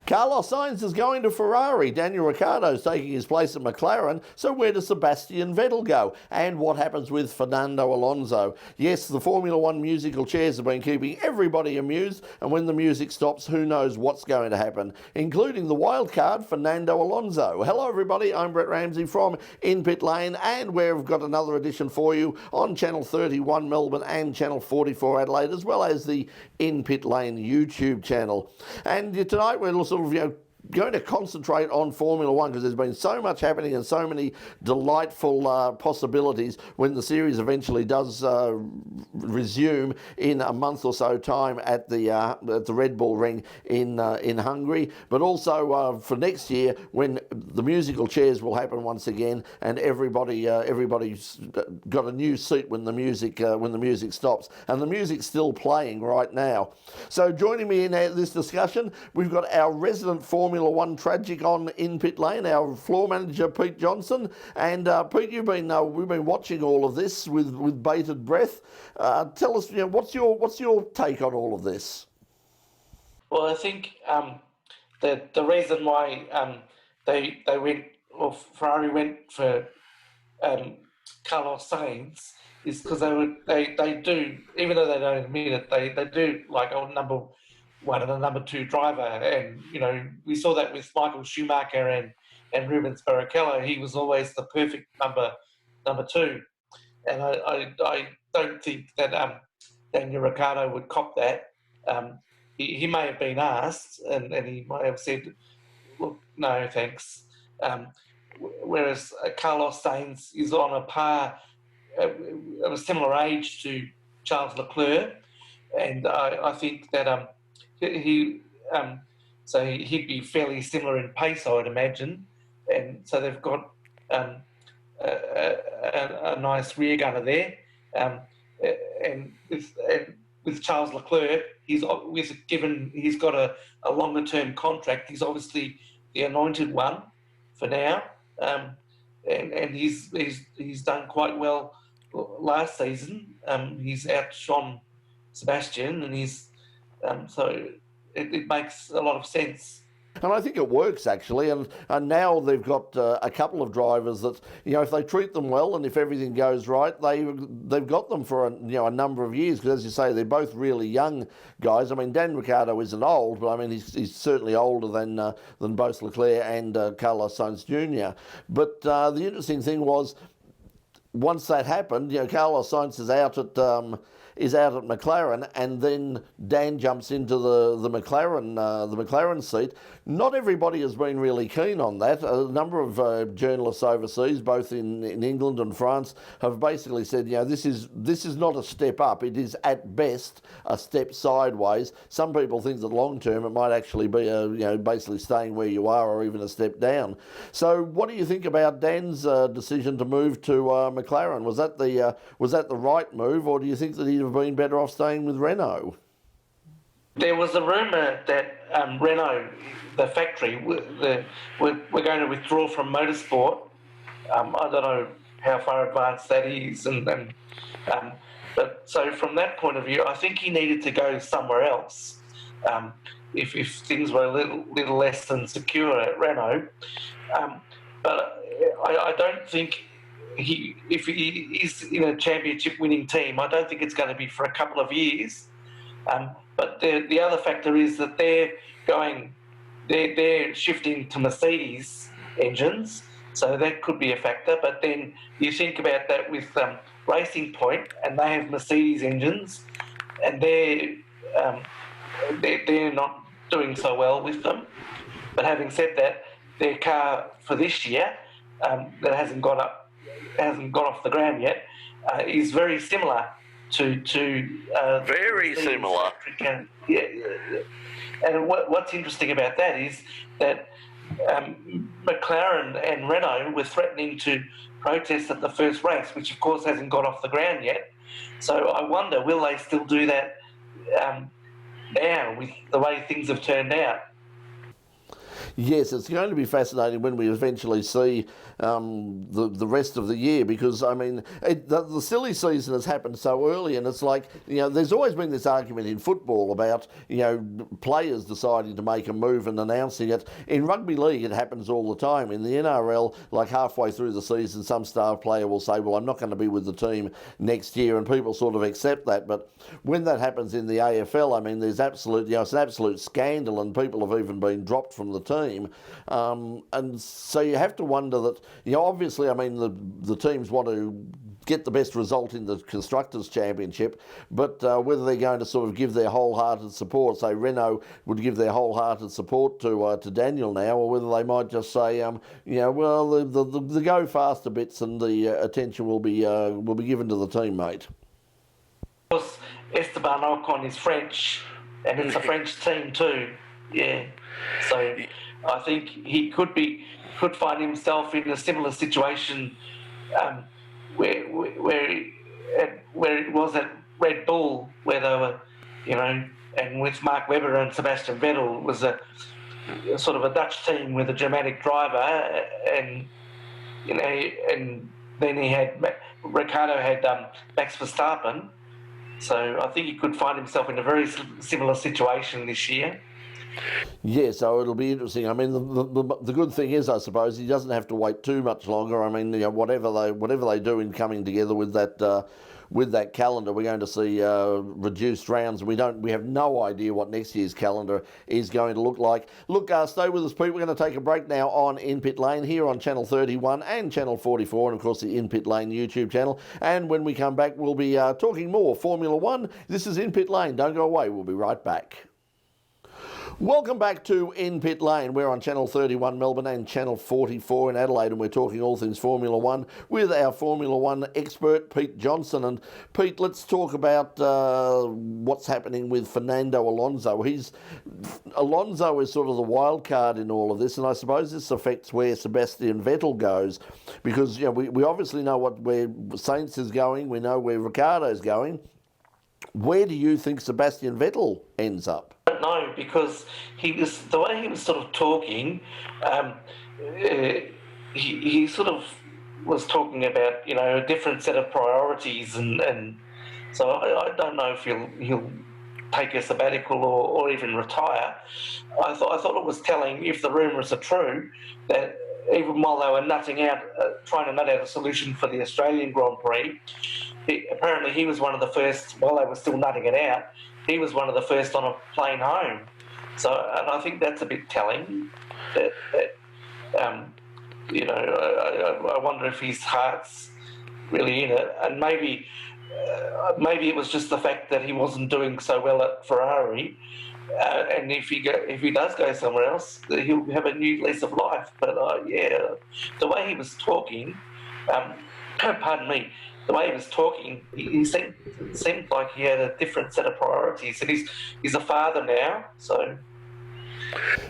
Carlos Sainz is going to Ferrari. Daniel Ricciardo's taking his place at McLaren. So where does Sebastian Vettel go? And what happens with Fernando Alonso? Yes, the Formula One musical chairs have been keeping everybody amused, and when the music stops, who knows what's going to happen, including the wild card, Fernando Alonso. Hello everybody, I'm Brett Ramsey from In Pit Lane, and we've got another edition for you on Channel 31 Melbourne and Channel 44 Adelaide, as well as the In Pit Lane YouTube channel. And tonight we're sort of, going to concentrate on Formula One because there's been so much happening and so many delightful possibilities when the series eventually does resume in a month or so time at the Red Bull Ring in Hungary, but also for next year when the musical chairs will happen once again and everybody's got a new seat when the music stops, and the music's still playing right now. So joining me in this discussion, we've got our resident Formula One tragic on In Pit Lane, our floor manager Pete Johnson. And Pete, we've been watching all of this with bated breath. Tell us, what's your take on all of this? Well, I think the reason why they went, or Ferrari went for Carlos Sainz is because they do, even though they don't admit it, they do like a number one and a number two driver, and we saw that with Michael Schumacher and Rubens Barrichello. He was always the perfect number two, and I don't think that Daniel Ricciardo would cop that. He may have been asked, and he might have said, "Look, no, thanks." Whereas Carlos Sainz is on a par, of a similar age to Charles Leclerc, and I think that he'd be fairly similar in pace, I would imagine, and so they've got a nice rear gunner there, and with Charles Leclerc, he's got a longer term contract. He's obviously the anointed one for now, and he's done quite well last season. He's outshone Sebastian, and he's so it makes a lot of sense. And I think it works actually, and now they've got a couple of drivers that, if they treat them well and if everything goes right, they've got them for a number of years, because as you say, they're both really young guys. I mean, Dan Ricciardo isn't old, but I mean he's certainly older than both Leclerc and Carlos Sainz Jr. But the interesting thing was, once that happened, Carlos Sainz is out at McLaren, and then Dan jumps into the McLaren seat. Not everybody has been really keen on that. A number of journalists overseas, both in England and France, have basically said, this is not a step up. It is at best a step sideways. Some people think that long term it might actually be basically staying where you are, or even a step down. So, what do you think about Dan's decision to move to McLaren? Was that the right move, or do you think that he'd have been better off staying with Renault? There was a rumour that Renault, the factory, we're going to withdraw from motorsport. I don't know how far advanced that is, but so from that point of view, I think he needed to go somewhere else. If things were a little less than secure at Renault, but I don't think if he is in a championship winning team, I don't think it's going to be for a couple of years. But the other factor is that they're shifting to Mercedes engines, so that could be a factor. But then you think about that with Racing Point, and they have Mercedes engines, and they're not doing so well with them. But having said that, their car for this year that hasn't got off the ground yet is very similar to very similar. Yeah. And what's interesting about that is that McLaren and Renault were threatening to protest at the first race, which of course hasn't got off the ground yet. So I wonder, will they still do that now with the way things have turned out? Yes, it's going to be fascinating when we eventually see the rest of the year, because I mean the silly season has happened so early, and it's like, there's always been this argument in football about players deciding to make a move and announcing it. In rugby league, it happens all the time. In the NRL, like halfway through the season, some star player will say, "Well, I'm not going to be with the team next year," and people sort of accept that. But when that happens in the AFL, I mean, there's absolute, it's an absolute scandal, and people have even been dropped from the team. And so you have to wonder that, obviously, I mean, the teams want to get the best result in the Constructors' Championship, but whether they're going to sort of give their wholehearted support, say Renault would give their wholehearted support to Daniel now, or whether they might just say, well, the go faster bits and the attention will be given to the teammate. Of course, Esteban Ocon is French, and it's a French team too. Yeah, so I think he could find himself in a similar situation where it was at Red Bull, where they were, and with Mark Webber and Sebastian Vettel, was a sort of a Dutch team with a Germanic driver, and and then he had Ricciardo had Max Verstappen. So I think he could find himself in a very similar situation this year. Yeah, so it'll be interesting. I mean, the good thing is, I suppose, he doesn't have to wait too much longer. I mean, whatever they do in coming together with that calendar, we're going to see reduced rounds. We have no idea what next year's calendar is going to look like. Look, stay with us, Pete. We're going to take a break now on In Pit Lane here on Channel 31 and Channel 44, and of course the In Pit Lane YouTube channel. And when we come back, we'll be talking more Formula One. This is In Pit Lane. Don't go away. We'll be right back. Welcome back to In Pit Lane. We're on Channel 31 Melbourne and Channel 44 in Adelaide, and we're talking all things Formula One with our Formula One expert, Pete Johnson. And Pete, let's talk about what's happening with Fernando Alonso. Alonso is sort of the wild card in all of this, and I suppose this affects where Sebastian Vettel goes, because we obviously know where Sainz is going, we know where Ricciardo is going. Where do you think Sebastian Vettel ends up? I don't know, because the way he was sort of talking, he sort of was talking about a different set of priorities, and so I don't know if he'll take a sabbatical or even retire. I thought it was telling, if the rumours are true, that even while they were trying to nut out a solution for the Australian Grand Prix, apparently he was one of the first, while they were still nutting it out, he was one of the first on a plane home. So, and I think that's a bit telling. I wonder if his heart's really in it, and maybe it was just the fact that he wasn't doing so well at Ferrari, and if he does go somewhere else, he'll have a new lease of life. But the way he was talking, pardon me. The way he was talking, he seemed like he had a different set of priorities, and he's a father now, so.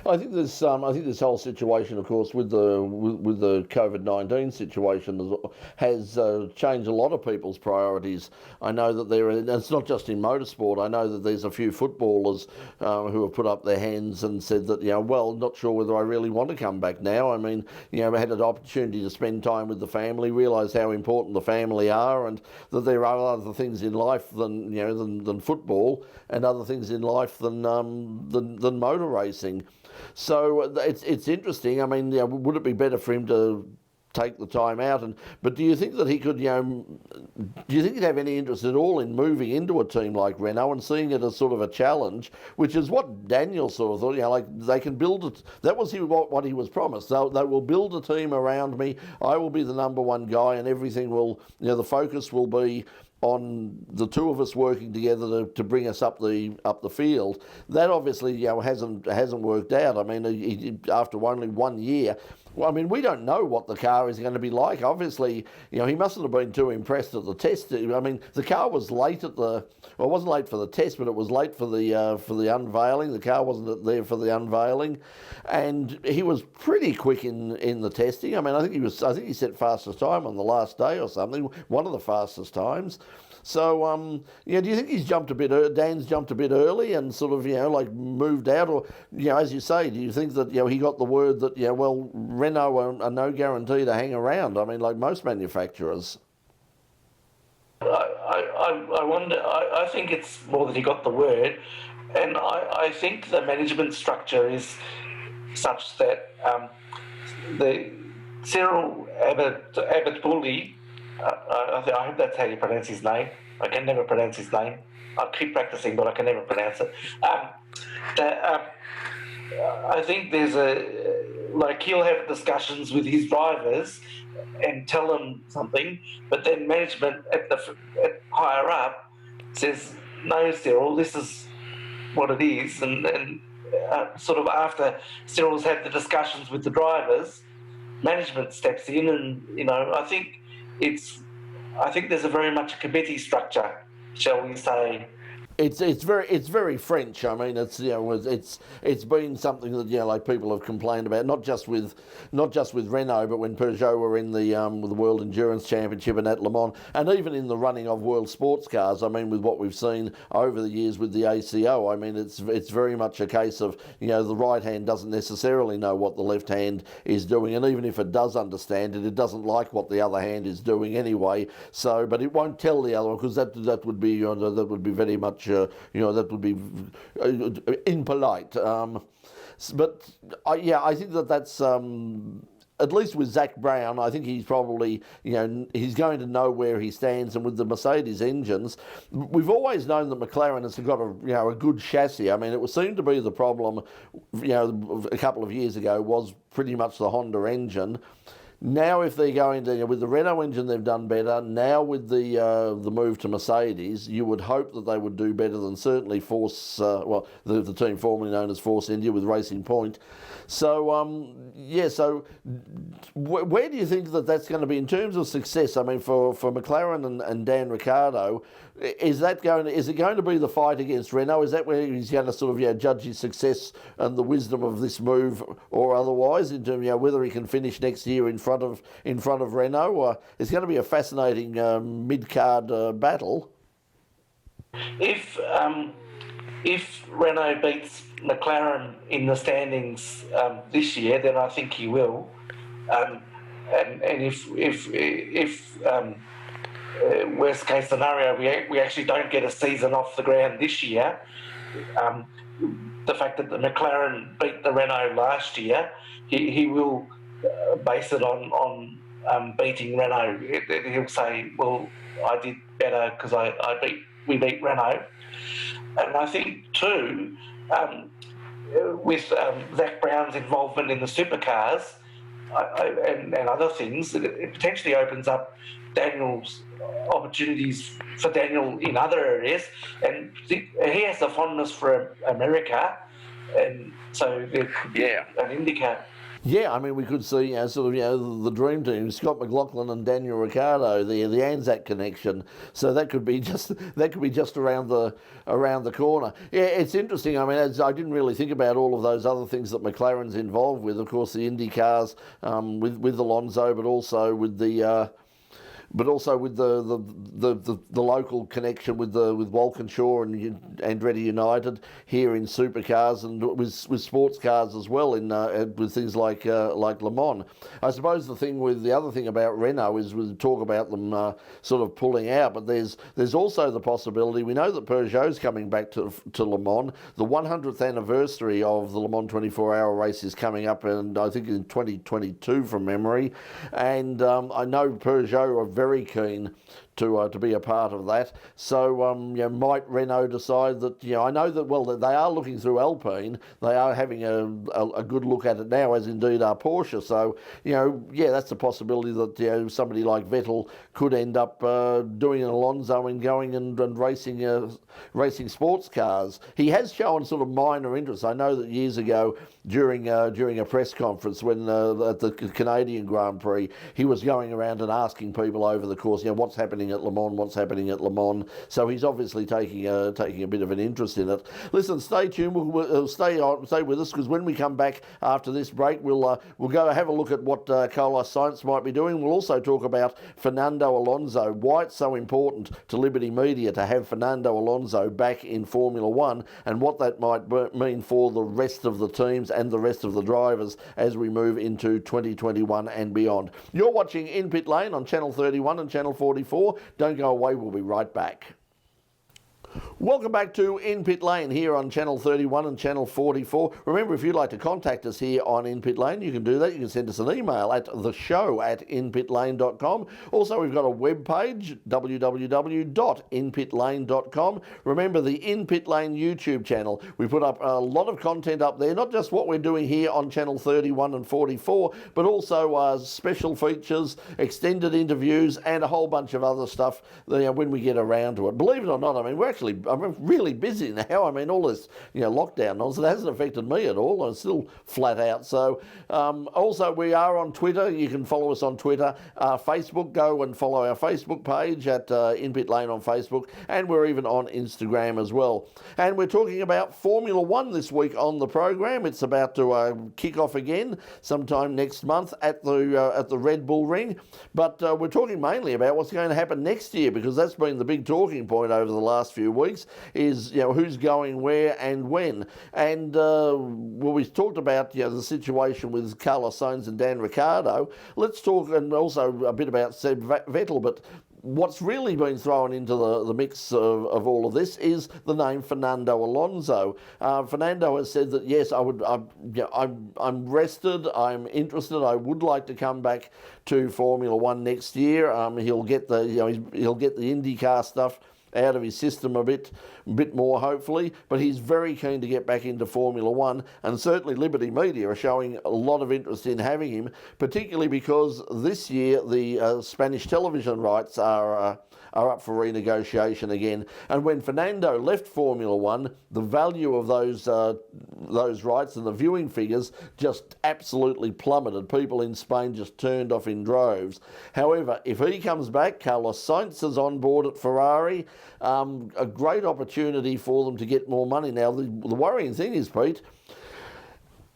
I think this whole situation, of course, with the COVID-19 situation has changed a lot of people's priorities. I know that it's not just in motorsport. I know that there's a few footballers who have put up their hands and said that, not sure whether I really want to come back now. I mean, I had an opportunity to spend time with the family, realise how important the family are, and that there are other things in life than football, and other things in life than motor racing. So it's interesting. I mean, would it be better for him to take the time out? But do you think that he could, do you think he'd have any interest at all in moving into a team like Renault and seeing it as sort of a challenge, which is what Daniel sort of thought, like they can build it. That was what he was promised. They will build a team around me. I will be the number one guy, and everything will, the focus will be on the two of us working together to bring us up the field. That obviously hasn't worked out. I mean, after only 1 year. Well, I mean, we don't know what the car is going to be like. Obviously, he mustn't have been too impressed at the test. I mean, the car was late it wasn't late for the test, but it was late for the unveiling. The car wasn't there for the unveiling, and he was pretty quick in the testing. I mean, I think he set fastest time on the last day or something, one of the fastest times. So, yeah, do you think he's jumped a bit? Dan's jumped a bit early and sort of, like moved out, or, as you say, do you think that he got the word that well, Renault are no guarantee to hang around? I mean, like most manufacturers. I wonder. I think it's more that he got the word, and I think the management structure is such that the Cyril Abbott Bully. I hope that's how you pronounce his name. I can never pronounce his name. I keep practicing, but I can never pronounce it. I think there's he'll have discussions with his drivers and tell them something, but then management at higher up says, "No, Cyril, this is what it is," and sort of after Cyril's had the discussions with the drivers, management steps in, and I think there's a very much a committee structure, shall we say. It's very French. I mean, it's been something that like people have complained about, not just with Renault, but when Peugeot were in the World Endurance Championship and at Le Mans, and even in the running of world sports cars. I mean, with what we've seen over the years with the ACO, I mean, it's very much a case of the right hand doesn't necessarily know what the left hand is doing, and even if it does understand it, it doesn't like what the other hand is doing anyway. So, but it won't tell the other one, because that would be that would be very much. That would be impolite. But I think that's at least with Zach Brown. I think he's probably he's going to know where he stands, and with the Mercedes engines, we've always known that McLaren has got a good chassis. I mean, it would seem to be the problem a couple of years ago was pretty much the Honda engine. Now, if they're going to, with the Renault engine, they've done better. Now, with the move to Mercedes, you would hope that they would do better than certainly Force, the team formerly known as Force India with Racing Point. So, so where do you think that that's going to be in terms of success? I mean, for McLaren and Dan Ricciardo, is it going to be the fight against Renault? Is that where he's going to sort of judge his success and the wisdom of this move, or otherwise, in terms of whether he can finish next year in front of Renault? Or it's going to be a fascinating mid-card battle. If Renault beats McLaren in the standings this year, then I think he will. And if worst case scenario, we actually don't get a season off the ground this year, the fact that the McLaren beat the Renault last year, he will base it on beating Renault. He'll say, "Well, I did better because we beat Renault." And I think too, with Zach Brown's involvement in the supercars and other things, it potentially opens up Daniel's opportunities for Daniel in other areas, and he has a fondness for America, and so there could be an IndyCar. Yeah, I mean, we could see the dream team, Scott McLaughlin and Daniel Ricciardo, the Anzac connection. So that could be just around the corner. Yeah, it's interesting. I mean, I didn't really think about all of those other things that McLaren's involved with. Of course, the Indy cars with Alonso, but also with the local connection with Walkinshaw and Andretti United here in supercars, and with sports cars as well with things like Le Mans. I suppose the other thing about Renault is we talk about them sort of pulling out, but there's also the possibility. We know that Peugeot's coming back to Le Mans. The 100th anniversary of the Le Mans 24-hour race is coming up, and I think in 2022 from memory. And I know Peugeot are very keen to be a part of that. So might Renault decide that I know that they are looking through Alpine. They are having a good look at it now, as indeed are Porsche. So that's a possibility that somebody like Vettel could end up doing an Alonso and going and racing sports cars. He has shown sort of minor interest. I know that years ago during a press conference when at the Canadian Grand Prix, he was going around and asking people over the course. What's happening at Le Mans, So he's obviously taking a bit of an interest in it. Listen, stay tuned. We'll stay with us, because when we come back after this break, we'll go have a look at what Carlos Sainz might be doing. We'll also talk about Fernando Alonso, why it's so important to Liberty Media to have Fernando Alonso back in Formula One, and what that might mean for the rest of the teams and the rest of the drivers as we move into 2021 and beyond. You're watching In Pit Lane on Channel 31 and Channel 44. Don't go away, we'll be right back. Welcome back to In Pit Lane here on Channel 31 and Channel 44. Remember, if you'd like to contact us here on In Pit Lane, you can do that. You can send us an email at theshow@inpitlane.com. Also, we've got a web page, www.inpitlane.com. Remember, the In Pit Lane YouTube channel. We put up a lot of content up there, not just what we're doing here on Channel 31 and 44, but also special features, extended interviews, and a whole bunch of other stuff when we get around to it. Believe it or not, I'm really busy now. All this, lockdown nonsense, it hasn't affected me at all. I'm still flat out. So, also we are on Twitter. You can follow us on Twitter. Facebook, go and follow our Facebook page at In Pit Lane on Facebook, and we're even on Instagram as well. And we're talking about Formula One this week on the program. It's about to kick off again sometime next month at the Red Bull Ring. But we're talking mainly about what's going to happen next year, because that's been the big talking point over the last few weeks, is who's going where and when. And we talked about the situation with Carlos Sainz and Dan Ricciardo. Let's talk and also a bit about Seb Vettel, but what's really been thrown into the mix of all of this is the name Fernando Alonso. Fernando has said that yes, I'm rested, I'm interested, I would like to come back to Formula One next year. He'll get the he'll get the IndyCar stuff out of his system a bit more, hopefully, but he's very keen to get back into Formula One, and certainly Liberty Media are showing a lot of interest in having him, particularly because this year the Spanish television rights are up for renegotiation again. And when Fernando left Formula One, the value of those rights and the viewing figures just absolutely plummeted. People in Spain just turned off in droves. However, if he comes back, Carlos Sainz is on board at Ferrari, a great opportunity for them to get more money. Now, the worrying thing is, Pete,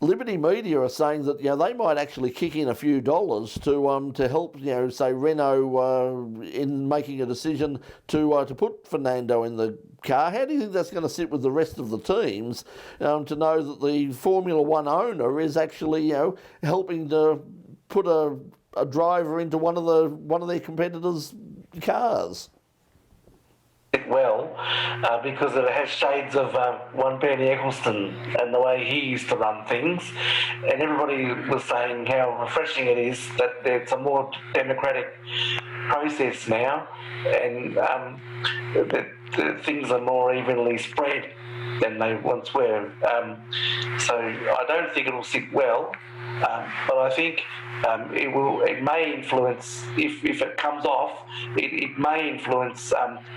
Liberty Media are saying that they might actually kick in a few dollars to help say Renault in making a decision to put Fernando in the car. How do you think that's going to sit with the rest of the teams to know that the Formula One owner is actually helping to put a driver into one of their competitors' cars? Well, because it has shades of one Bernie Eccleston and the way he used to run things, and everybody was saying how refreshing it is that it's a more democratic process now, and that things are more evenly spread than they once were. So I don't think it'll sit well, but I think it may influence, if it comes off, it may influence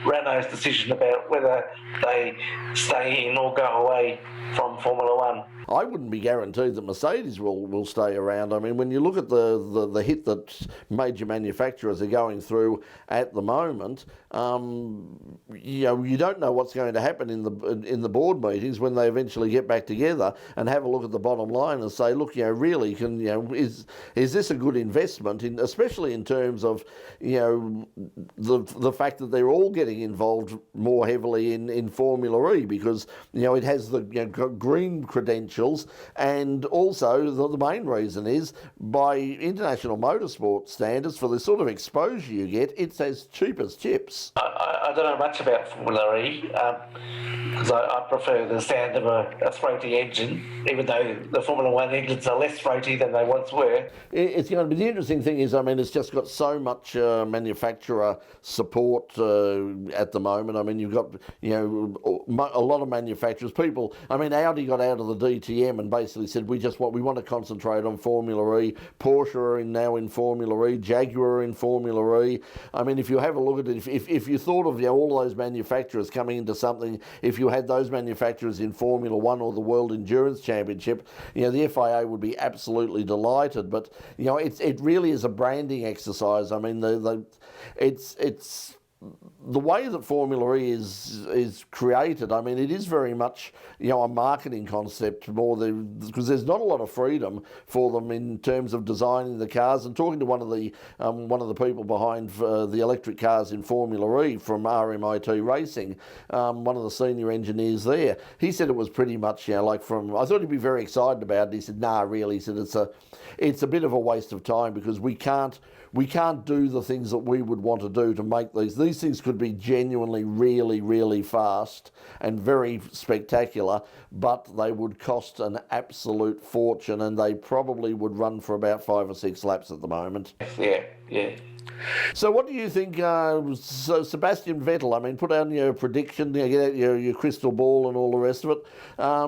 Renault's decision about whether they stay in or go away from Formula One. I wouldn't be guaranteed that Mercedes will stay around. When you look at the hit that major manufacturers are going through at the moment, you don't know what's going to happen in the board meetings when they eventually get back together and have a look at the bottom line and say, look, really, is this a good investment? Especially in terms of the fact that they're all getting involved more heavily in Formula E, because it has the green credentials. And also the main reason is, by international motorsport standards, for the sort of exposure you get, it's as cheap as chips. I don't know much about Formula E, because I prefer the sound of a throaty engine, even though the Formula One engines are less throaty than they once were. It's going to be, the interesting thing is, it's just got so much manufacturer support at the moment. You've got a lot of manufacturers. People, Audi got out of the DTM and basically said we want to concentrate on Formula E. Porsche are now in Formula E. Jaguar are in Formula E. If you have a look at it, if you thought of all those manufacturers coming into something, if you had those manufacturers in Formula One or the World Endurance Championship, the FIA would be absolutely delighted. But it really is a branding exercise. I mean, it's the way that Formula E is created. I mean, it is very much a marketing concept more than, because there's not a lot of freedom for them in terms of designing the cars. And talking to one of the people behind the electric cars in Formula E from RMIT Racing, one of the senior engineers there, he said it was pretty much I thought he'd be very excited about it. He said, "Nah, really," he said, it's a bit of a waste of time because we can't do the things that we would want to do to make these. These things could be genuinely really, really fast and very spectacular, but they would cost an absolute fortune, and they probably would run for about 5 or 6 laps at the moment. Yeah. So what do you think, Sebastian Vettel, I mean, put down your prediction, get out your crystal ball and all the rest of it.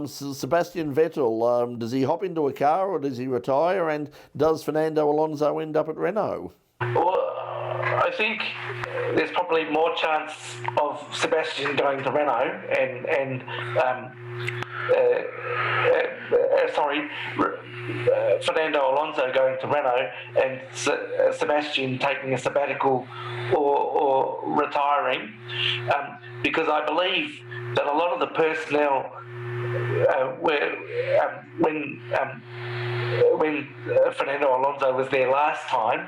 Sebastian Vettel, does he hop into a car or does he retire? And does Fernando Alonso end up at Renault? Well, I think there's probably more chance of Sebastian going to Renault and Fernando Alonso going to Renault and Sebastian taking a sabbatical or retiring, because I believe that a lot of the personnel when Fernando Alonso was there last time,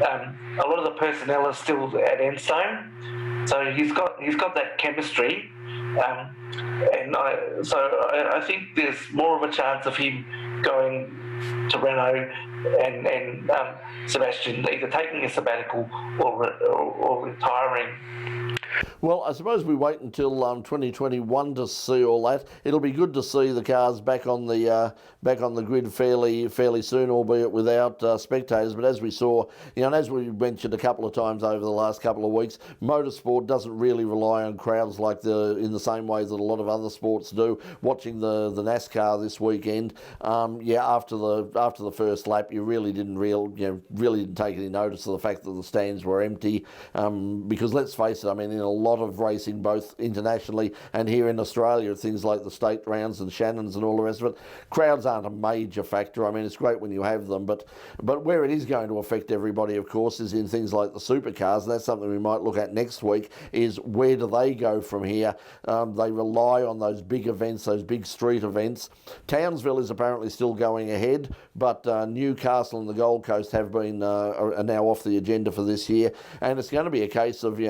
a lot of the personnel are still at Enstone, so he's got that chemistry, and I think there's more of a chance of him going to Renault and Sebastian either taking a sabbatical or retiring. Well, I suppose we wait until 2021 to see all that. It'll be good to see the cars back on the grid fairly soon, albeit without spectators. But as we saw, and as we mentioned a couple of times over the last couple of weeks, motorsport doesn't really rely on crowds in the same way that a lot of other sports do. Watching the NASCAR this weekend, after the first lap, you really didn't take any notice of the fact that the stands were empty, because let's face it, I mean, in a lot of racing, both internationally and here in Australia, things like the state rounds and Shannons and all the rest of it, crowds aren't a major factor. I mean, it's great when you have them, but where it is going to affect everybody, of course, is in things like the supercars, and that's something we might look at next week, is where do they go from here? They rely on those big events, those big street events. Townsville is apparently still going ahead, but Newcastle and the Gold Coast have been are now off the agenda for this year, and it's going to be a case of,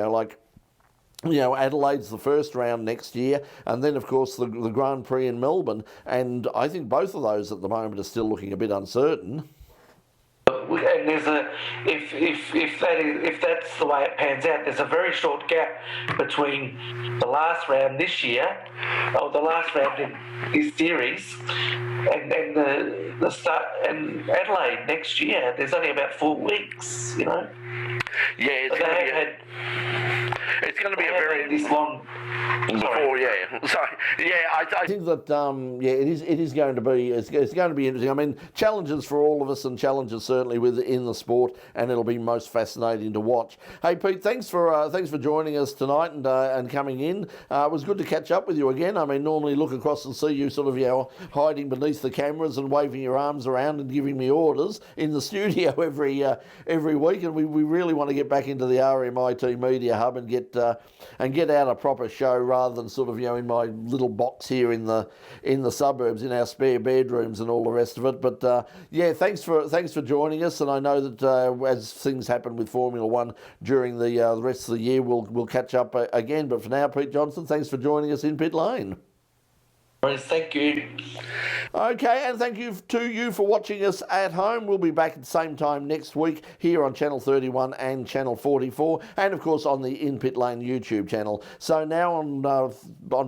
Adelaide's the first round next year, and then, of course, the Grand Prix in Melbourne, and I think both of those at the moment are still looking a bit uncertain. And there's if that's the way it pans out, there's a very short gap between the last round this year, or the last round in this series, and the start and Adelaide next year. There's only about 4 weeks, Yeah, it's going to be a very this long. Before, I think that it is going to be interesting. I mean, challenges for all of us, and challenges certainly within the sport, and it'll be most fascinating to watch. Hey Pete, thanks for joining us tonight and coming in. It was good to catch up with you again. I mean, normally look across and see you sort of hiding beneath the cameras and waving your arms around and giving me orders in the studio every week, and we really want to get back into the RMIT Media Hub and get out a proper show, rather than sort of in my little box here in the suburbs, in our spare bedrooms and all the rest of it. But thanks for joining us, and I know that as things happen with Formula One during the rest of the year, we'll catch up again. But for now, Pete Johnson, thanks for joining us in Pit Lane. Thank you. Okay, and thank you to you for watching us at home. We'll be back at the same time next week here on Channel 31 and Channel 44, and of course on the In Pit Lane YouTube channel. So now on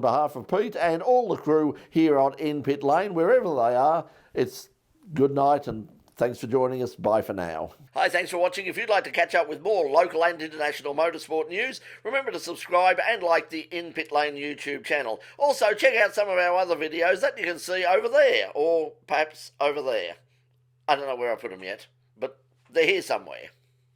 behalf of Pete and all the crew here on In Pit Lane, wherever they are, it's good night and thanks for joining us. Bye for now. Hi, thanks for watching. If you'd like to catch up with more local and international motorsport news, remember to subscribe and like the In Pit Lane YouTube channel. Also, check out some of our other videos that you can see over there, or perhaps over there. I don't know where I put them yet, but they're here somewhere.